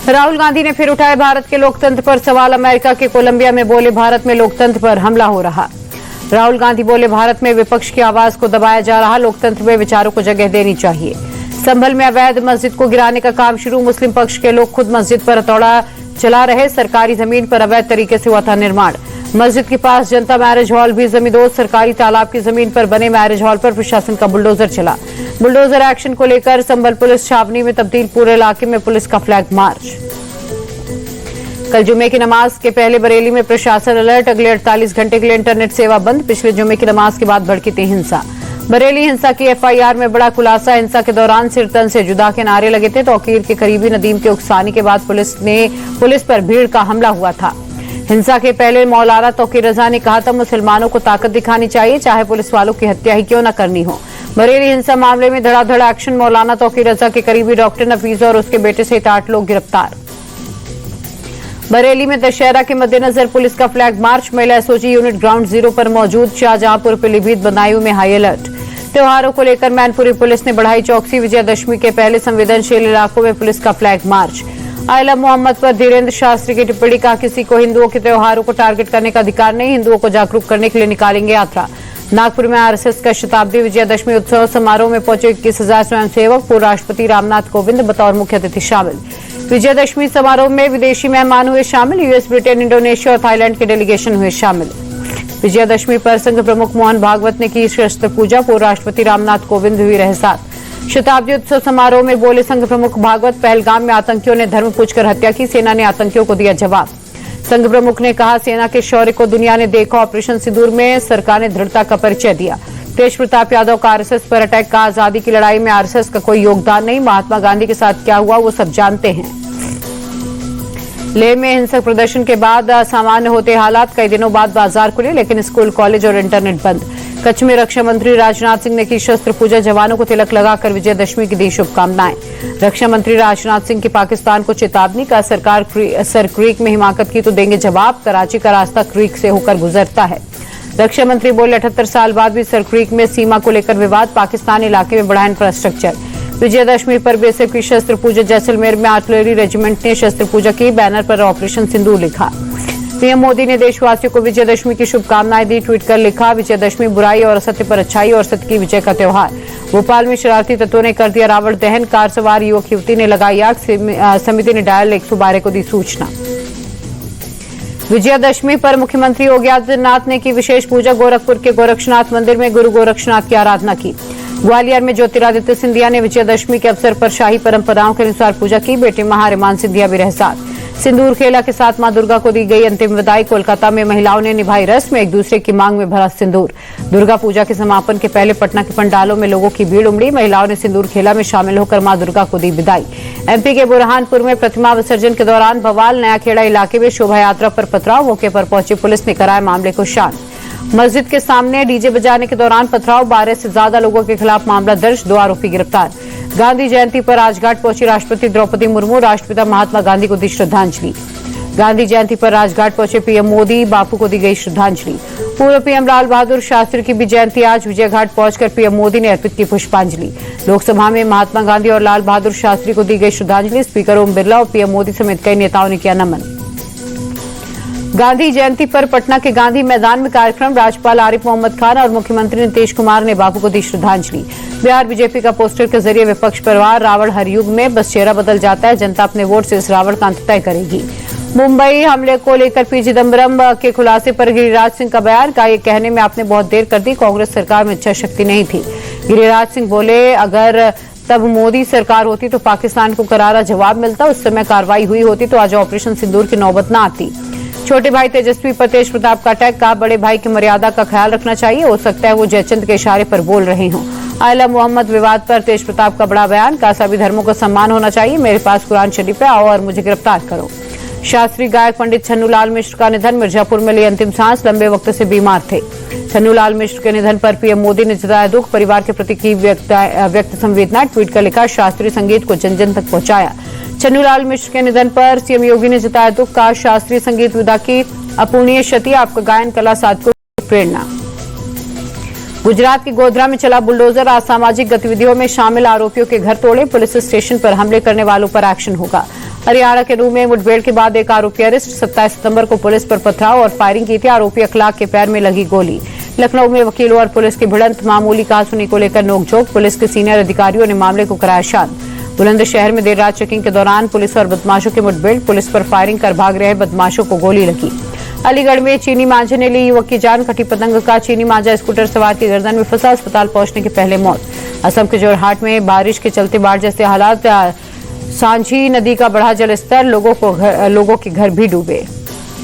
राहुल गांधी ने फिर उठाए भारत के लोकतंत्र पर सवाल। अमेरिका के कोलंबिया में बोले भारत में लोकतंत्र पर हमला हो रहा। राहुल गांधी बोले भारत में विपक्ष की आवाज को दबाया जा रहा, लोकतंत्र में विचारों को जगह देनी चाहिए। संभल में अवैध मस्जिद को गिराने का काम शुरू, मुस्लिम पक्ष के लोग खुद मस्जिद पर हथौड़ा चला रहे। सरकारी जमीन पर अवैध तरीके से हुआ था निर्माण। मस्जिद के पास जनता मैरिज हॉल भी जमींदोज। सरकारी तालाब की जमीन पर बने मैरिज हॉल पर प्रशासन का बुलडोजर चला। बुलडोजर एक्शन को लेकर संभल पुलिस छावनी में तब्दील, पूरे इलाके में पुलिस का फ्लैग मार्च। कल जुमे की नमाज के पहले बरेली में प्रशासन अलर्ट, अगले 48 घंटे के लिए इंटरनेट सेवा बंद। पिछले जुमे की नमाज के बाद भड़की थी हिंसा। बरेली हिंसा की एफआईआर में बड़ा खुलासा, हिंसा के दौरान सिर तन से जुदा के नारे लगे थे। तौकीर के करीबी नदीम के उकसाने के बाद पुलिस पर भीड़ का हमला हुआ था। हिंसा के पहले मौलाना तौकीर रजा ने कहा था मुसलमानों को ताकत दिखानी चाहिए, चाहे पुलिस वालों की हत्या ही क्यों न करनी हो। बरेली हिंसा मामले में धड़ाधड़ एक्शन, मौलाना तौकीर रजा के करीबी डॉक्टर नफीज और उसके बेटे सहित 8 लोग गिरफ्तार। बरेली में दशहरा के मद्देनजर पुलिस का फ्लैग मार्च, महिला एसओजी यूनिट ग्राउंड जीरो पर मौजूद। शाहजहांपुर, पीलीभीत, बदायूं में हाई अलर्ट। त्योहारों को लेकर मैनपुरी पुलिस ने बढ़ाई चौकसी। विजयादशमी के पहले संवेदनशील इलाकों में पुलिस का फ्लैग मार्च। आयला मोहम्मद पर धीरेन्द्र शास्त्री की टिप्पणी, कहा किसी को हिंदुओं के त्योहारों को टारगेट करने का अधिकार नहीं, हिंदुओं को जागरूक करने के लिए निकालेंगे यात्रा। नागपुर में आरएसएस का शताब्दी विजयादशमी उत्सव समारोह में पहुंचे 21,000 स्वयंसेवक, पूर्व राष्ट्रपति रामनाथ कोविंद बतौर मुख्य अतिथि शामिल। विजयादशमी समारोह में विदेशी मेहमान हुए शामिल, यूएस, ब्रिटेन, इंडोनेशिया और थाईलैंड के डेलीगेशन हुए शामिल। विजयादशमी पर संघ प्रमुख मोहन भागवत ने की शस्त्र पूजा, पूर्व राष्ट्रपति रामनाथ कोविंद हुई रहे साथ। शताब्दी उत्सव समारोह में बोले संघ प्रमुख भागवत, पहलगाम में आतंकियों ने धर्म पूछकर हत्या की, सेना ने आतंकियों को दिया जवाब। संघ प्रमुख ने कहा सेना के शौर्य को दुनिया ने देखा, ऑपरेशन सिंदूर में सरकार ने दृढ़ता का परिचय दिया। तेज प्रताप यादव का आरएसएस पर अटैक, का आजादी की लड़ाई में आरएसएस का कोई योगदान नहीं, महात्मा गांधी के साथ क्या हुआ वो सब जानते हैं। लेह में हिंसक प्रदर्शन के बाद असामान्य होते हालात, कई दिनों बाद बाजार खुले लेकिन स्कूल, कॉलेज और इंटरनेट बंद। कच्छ में रक्षा मंत्री राजनाथ सिंह ने की शस्त्र पूजा, जवानों को तिलक लगाकर विजयदशमी की दी शुभकामनाएं। रक्षा मंत्री राजनाथ सिंह की पाकिस्तान को चेतावनी, का सरकार सर क्रीक में हिमाकत की तो देंगे जवाब, कराची का रास्ता क्रीक से होकर गुजरता है। रक्षा मंत्री बोले 78 साल बाद भी सर क्रीक में सीमा को लेकर विवाद, पाकिस्तान इलाके में बढ़ा इंफ्रास्ट्रक्चर। विजयदशमी पर बीएसएफ की शस्त्र पूजा, जैसलमेर में आर्टिलरी रेजिमेंट ने शस्त्र पूजा की, बैनर पर ऑपरेशन सिंदूर लिखा। पीएम मोदी ने देशवासियों को विजयदशमी की शुभकामनाएं दी, ट्वीट कर लिखा विजयदशमी बुराई और असत्य पर अच्छाई और सत्य की विजय का त्योहार। भोपाल में शरारती तत्वों ने कर दिया रावण दहन, कार सवार युवक युवती ने लगाई आग, समिति ने डायल 112 को दी सूचना। विजयादशमी पर मुख्यमंत्री योगी आदित्यनाथ ने की विशेष पूजा, गोरखपुर के गोरक्षनाथ मंदिर में गुरु गोरक्षनाथ की आराधना की। ग्वालियर में ज्योतिरादित्य सिंधिया ने विजयादशमी के अवसर पर शाही परंपराओं के अनुसार पूजा की, बेटे महारिमान सिंधिया भी रहे साथ। सिंदूर खेला के साथ मां दुर्गा को दी गई अंतिम विदाई, कोलकाता में महिलाओं ने निभाई रस्म, एक दूसरे की मांग में भरा सिंदूर। दुर्गा पूजा के समापन के पहले पटना के पंडालों में लोगों की भीड़ उमड़ी, महिलाओं ने सिंदूर खेला में शामिल होकर मां दुर्गा को दी विदाई। एमपी के बुरहानपुर में प्रतिमा विसर्जन के दौरान बवाल, नया खेड़ा इलाके में शोभा यात्रा पर पथराव, मौके पर पहुंची पुलिस ने कराया मामले को शांत। मस्जिद के सामने डीजे बजाने के दौरान पथराव, 12 से ज्यादा लोगों के खिलाफ मामला दर्ज, 2 आरोपी गिरफ्तार। गांधी जयंती पर राजघाट पहुंची राष्ट्रपति द्रौपदी मुर्मू, राष्ट्रपिता महात्मा गांधी को दी श्रद्धांजलि। गांधी जयंती पर राजघाट पहुंचे पीएम मोदी, बापू को दी गई श्रद्धांजलि। पूर्व पीएम लाल बहादुर शास्त्री की भी जयंती आज, विजय घाट पहुंचकर पीएम मोदी ने अर्पित की पुष्पांजलि। लोकसभा में महात्मा गांधी और लाल बहादुर शास्त्री को दी गई श्रद्धांजलि, स्पीकर ओम बिरला और पीएम मोदी समेत कई नेताओं ने किया नमन। गांधी जयंती पर पटना के गांधी मैदान में कार्यक्रम, राज्यपाल आरिफ मोहम्मद खान और मुख्यमंत्री नीतीश कुमार ने बापू को दी श्रद्धांजलि। बिहार बीजेपी का पोस्टर के जरिए विपक्ष पर वार, रावण हर युग में बस चेहरा बदल जाता है, जनता अपने वोट से इस रावण का अंत तय करेगी। मुंबई हमले को लेकर पी चिदम्बरम के खुलासे पर गिरिराज सिंह का बयान, का ये कहने में आपने बहुत देर कर दी, कांग्रेस सरकार में इच्छा शक्ति नहीं थी। गिरिराज सिंह बोले अगर तब मोदी सरकार होती तो पाकिस्तान को करारा जवाब मिलता, उस समय कार्रवाई हुई होती तो आज ऑपरेशन सिंदूर की नौबत न आती। छोटे भाई तेजस्वी पर तेज प्रताप का अटैक, का बड़े भाई की मर्यादा का ख्याल रखना चाहिए, हो सकता है वो जयचंद के इशारे पर बोल रहे हों। आयला मोहम्मद विवाद पर तेज प्रताप का बड़ा बयान, का सभी धर्मों का सम्मान होना चाहिए, मेरे पास कुरान शरीफ है, आओ और मुझे गिरफ्तार करो। शास्त्रीय गायक पंडित छन्नूलाल मिश्र का निधन, मिर्जापुर में ली अंतिम सांस, लंबे वक्त से बीमार थे। छन्नूलाल मिश्र के निधन पर पीएम मोदी ने जताया दुख, परिवार के प्रति की व्यक्त संवेदना, ट्वीट कर लिखा शास्त्रीय संगीत को जन जन तक पहुंचाया। छन्नूलाल मिश्र के निधन पर सीएम योगी ने जताया दुख, का शास्त्रीय संगीत विदा की अपूर्णीय क्षति, आपका गायन कला साधकों की प्रेरणा। गुजरात के गोधरा में चला बुलडोजर, असामाजिक गतिविधियों में शामिल आरोपियों के घर तोड़े, पुलिस स्टेशन पर हमले करने वालों पर एक्शन होगा। हरियाणा के नूह में मुठभेड़ के बाद एक आरोपी अरेस्ट। 27 सितंबर को पुलिस पर पथराव और फायरिंग की थी। आरोपी अखलाक के पैर में लगी गोली। लखनऊ में वकीलों और पुलिस की भिड़ंत, मामूली कहासुनी को लेकर नोकझोंक। पुलिस के सीनियर अधिकारियों ने मामले को कराया शांत। बुलंदशहर में देर रात चेकिंग के दौरान पुलिस और बदमाशों की मुठभेड़। पुलिस पर फायरिंग कर भाग रहे बदमाशों को गोली लगी। अलीगढ़ में चीनी मांझे ने ली युवक की जान। कटी पतंग का चीनी मांझा स्कूटर सवार की गर्दन में फंसा, अस्पताल पहुंचने के पहले मौत। असम के जोरहाट में बारिश के चलते बाढ़ जैसे हालात। सांझी नदी का बढ़ा जलस्तर, लोगों के घर भी डूबे।